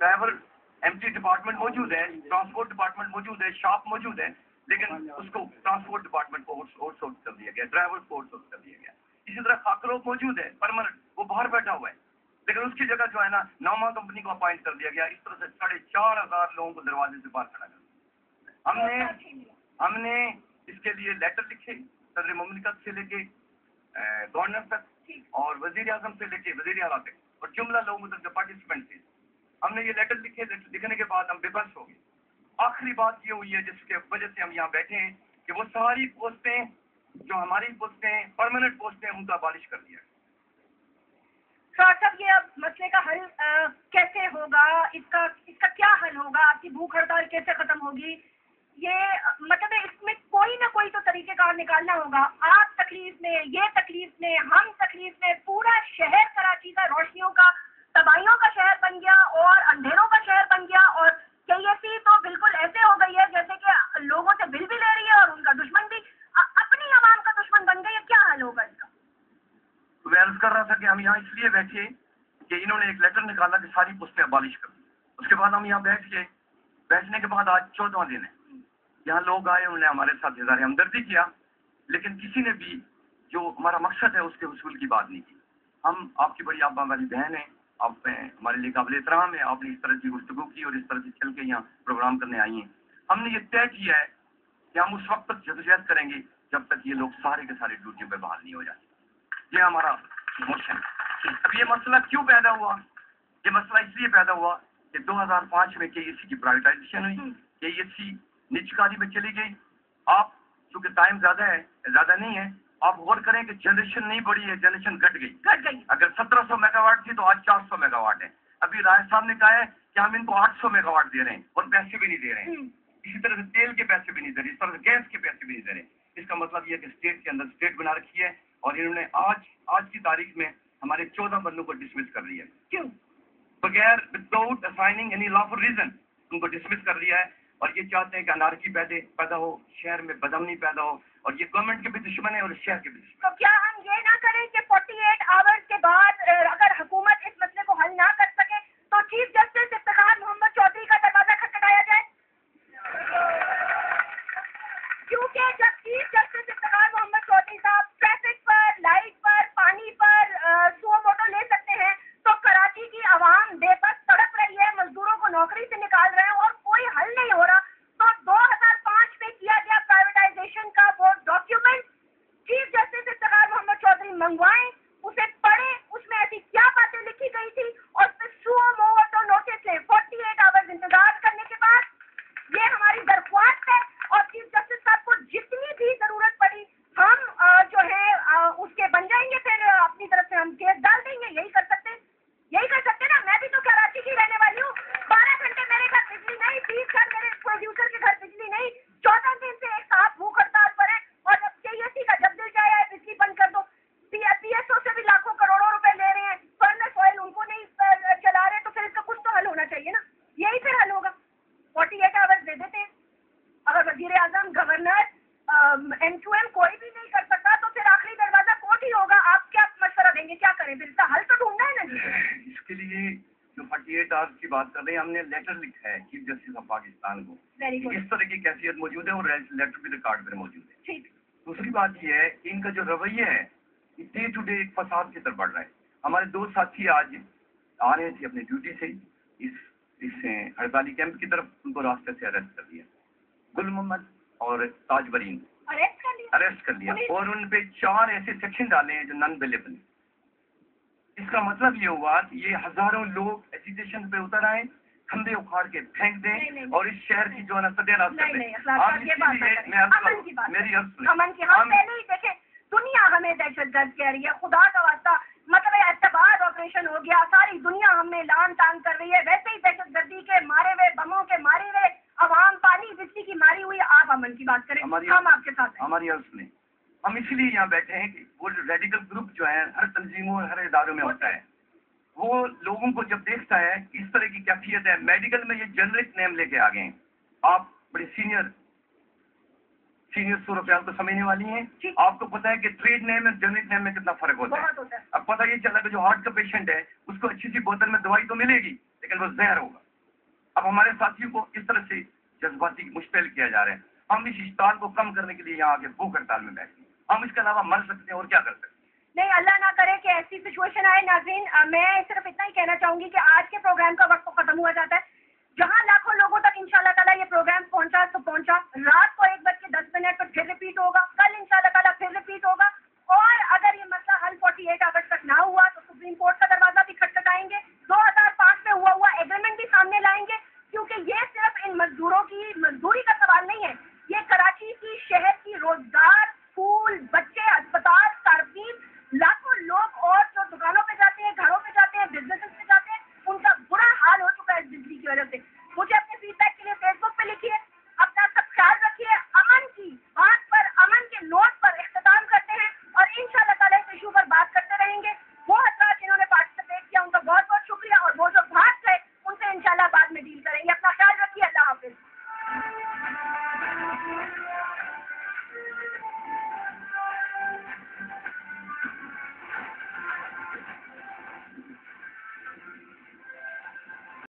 Travel MT department मौजूद है, transport department मौजूद है, शॉप मौजूद है, लेकिन उसको ट्रांसपोर्ट डिपार्टमेंट को आउटसोर्स कर दिया गया, ड्राइवर को आउटसोर्स कर दिया गया। इसी तरह खाकरोग मौजूद है परमानेंट, वो बाहर बैठा हुआ है, लेकिन उसकी जगह जो है ना नौमा कंपनी को अपॉइंट कर दिया गया। इस तरह से 4,500 लोगों को दरवाजे से बाहर खड़ा कर। हमने इसके लिए लेटर लिखे सदर मुमलिकत से लेके गवर्नर तक और वजीर आजम से लेके वजीर आला तक और जुमला लोग मतलब जो पार्टिसिपेंट थे, हमने ये लेटर लिखने के बाद हम बेबस हो गए। आखिरी बात ये हुई है जिसके वजह से हम यहाँ बैठे हैं कि वो सारी पोस्टें जो हमारी पोस्टें परमानेंट पोस्टें उनका अबालिश कर दिया। साहब, ये अब मसले का हल कैसे होगा? इसका क्या हल होगा? आपकी भूख हड़ताल कैसे खत्म होगी? ये मतलब इसमें कोई ना कोई तो तरीकेकार निकालना होगा। आप तकलीफ में, ये तकलीफ में, हम तकलीफ में, पूरा शहर कराची का रोशनियों का, तबाहियों का शहर बन गया और अंधेरों का शहर बन गया। और केएससी तो बिल्कुल ऐसे हो गई है जैसे कि लोगों से बिल भी ले रही है और उनका दुश्मन भी, अपनी आवाम का दुश्मन बन गई है। क्या हल होगा इसका? मैं अर्ज कर रहा था कि हम यहाँ इसलिए बैठे कि इन्होंने एक लेटर निकाला कि सारी पोस्टें अबालिश कर दी। उसके बाद हम यहाँ बैठ गए। बैठने के बाद आज 14वां दिन है। यहाँ लोग आए, उन्होंने हमारे साथ इज़हार हमदर्दी किया, लेकिन किसी ने भी जो हमारा मकसद है उसके हुसूल की बात नहीं की। हम आपकी बड़ी आबा वाली बहन है, आप हमारे लिए काबिल एहतराम है, आपने इस तरह की गुफ्तगू की और इस तरह से चल के यहाँ प्रोग्राम करने आई हैं। हमने ये तय किया है कि हम उस वक्त तक जदोजहद करेंगे जब तक ये लोग सारे के सारे ड्यूटियों पर बहाल नहीं हो जाते। ये हमारा मोशन। अब ये मसला क्यों पैदा हुआ? ये मसला इसलिए पैदा हुआ कि 2005 में केएससी की प्राइवेटाइजेशन हुई, केएससी निजकारी में चली गई। आप चूंकि टाइम ज्यादा नहीं है, आप गौर करें कि जनरेशन नहीं बढ़ी है, जनरेशन घट गई। अगर 1700 मेगावाट थी तो आज 400 मेगावाट है। अभी राय साहब ने कहा है कि हम इनको 800 मेगावाट दे रहे हैं और पैसे भी नहीं दे रहे हैं। इसी तरह से तेल के पैसे भी नहीं दे रहे, इस तरह से गैस के पैसे भी नहीं दे रहे। इसका मतलब यह कि स्टेट के अंदर स्टेट बना रखी है और इन्होंने आज की तारीख में हमारे 14 बंदों को डिसमिस कर दिया है। क्यों? बगैर without assigning any lawful reason उनको डिसमिस कर दिया है। और ये चाहते हैं कि अनारकी पैदा हो, शहर में बदअमनी पैदा हो, और ये गवर्नमेंट के भी दुश्मन है और शहर के भी दुश्मन। तो क्या हम ये ना करें कि 48 आवर्स के बाद अगर हुकूमत इस मसले को हल ना कर सके तो चीफ जस्टिस इफ्तिखार मोहम्मद चौधरी का दरवाजा खटखटाया जाए? क्योंकि जब चीफ जस्टिस इफ्तिखार मोहम्मद चौधरी साहब ट्रैफिक पर, लाइट पर, पानी पर सुओ मोटो ले सकते हैं, तो कराची की आवाम बेबस तड़प रही है, मजदूरों को नौकरी से निकाल रहे हैं और कोई हल नहीं हो रहा। तो 2005 में किया गया प्राइवेटाइजेशन का वो document chief justice Iftikhar Muhammad Chaudhry मंगवाएं, उसे पढ़े, उसमें ऐसी क्या बातें लिखी गई थी और फिर सुओ मोटो नोटिस लें। 48 आवर्स इंतजार करने के बाद ये हमारी दरख्वास्त है और चीफ जस्टिस साहब को जितनी भी जरूरत पड़ी हम जो है उसके बन जाएंगे, फिर अपनी तरफ से हम केस डाल देंगे। यही कर सकते ना। मैं भी तो कराची की रहने वाली हूँ। 12 घंटे मेरे घर बिजली नहीं, 20 घर मेरे प्रोड्यूसर के घर बिजली नहीं। 14 दिन से एक साहब भूख हड़ताल पर है और जब केएससी का जब दिल चाहे है बिजली बंद कर दो। पीएसओ से भी लाखों करोड़ों रुपए ले रहे हैं, फर्नेस ऑयल उनको नहीं चला रहे, तो फिर इसका कुछ तो हल होना चाहिए ना। यही फिर हल होगा। 48 आवर्स दे देते हैं। अगर वजीर आजम, गवर्नर, M2M कोई भी नहीं कर सकता तो फिर आखिरी दरवाजा कोर्ट ही होगा। आप क्या मशवरा देंगे? क्या करें? फिर इसका हल तो ढूंढना है ना जी। इसके लिए जो 48 आवर्स की बात कर रहे हैं, हमने लेटर लिखा है चीफ जस्टिस ऑफ पाकिस्तान को। इस तरह की कैफियत मौजूद है और लेटर भी रिकॉर्ड पर मौजूद है। ठीक। दूसरी बात यह है कि इनका जो रवैया है डे टू डे एक फसाद की तरफ बढ़ रहा है। हमारे 2 साथी आज आ रहे थे अपनी ड्यूटी से इस हड़ताली कैंप की तरफ, उनको रास्ते से अरेस्ट कर दिया। गुल मोहम्मद और ताजबरीन अरेस्ट कर लिया और उन पे 4 ऐसे सेक्शन डाले हैं जो नॉन अवेलेबल। इसका मतलब ये हुआ कि ये हजारों लोग एजुकेशन पे उतर आए, खंबे उखाड़ के फेंक दें और इस शहर की जो है ना सत्यानाश कर दें। मेरी हम पहले ही देखें, दुनिया हमें दहशतगर्द कह रही है। खुदा का वास्ता, मतलब एतबार ऑपरेशन हो गया, सारी दुनिया हमें लान तान कर रही है। वैसे ही दहशतगर्दी के मारे हुए, बमों के मारे हुए, अवाम पानी बिजली की मारी हुई। आप अमन की बात करें, हम आपके साथ हैं। हमारी अर्ज सुने। हम इसलिए यहाँ बैठे हैं कि वो रेडिकल ग्रुप जो है हर तंजीमों और हर इदारों में होता है, वो लोगों को जब देखता है इस तरह की कैफियत है, मेडिकल में ये जेनरिक नेम लेके आ गए हैं। आप बड़े सीनियर सूरत हाल को समझने वाली हैं। आपको पता है कि ट्रेड नेम और जेनरिक नेम में कितना फर्क होता है। अब पता ये चला कि जो हार्ट का पेशेंट है उसको अच्छी सी बोतल में दवाई तो मिलेगी लेकिन वो जहर होगा। अब हमारे साथियों को इस तरह से जज्बाती मुश्किल किया जा रहा है। हम इस इश्ताल को कम करने के लिए यहाँ आके भूख हड़ताल में बैठे हैं। हम इसके अलावा मर सकते हैं और क्या कर सकते हैं। नहीं, अल्लाह ना करे कि ऐसी सिचुएशन आए। नाज़रीन, मैं सिर्फ इतना ही कहना चाहूंगी कि आज के प्रोग्राम का वक्त तो खत्म हुआ जाता है,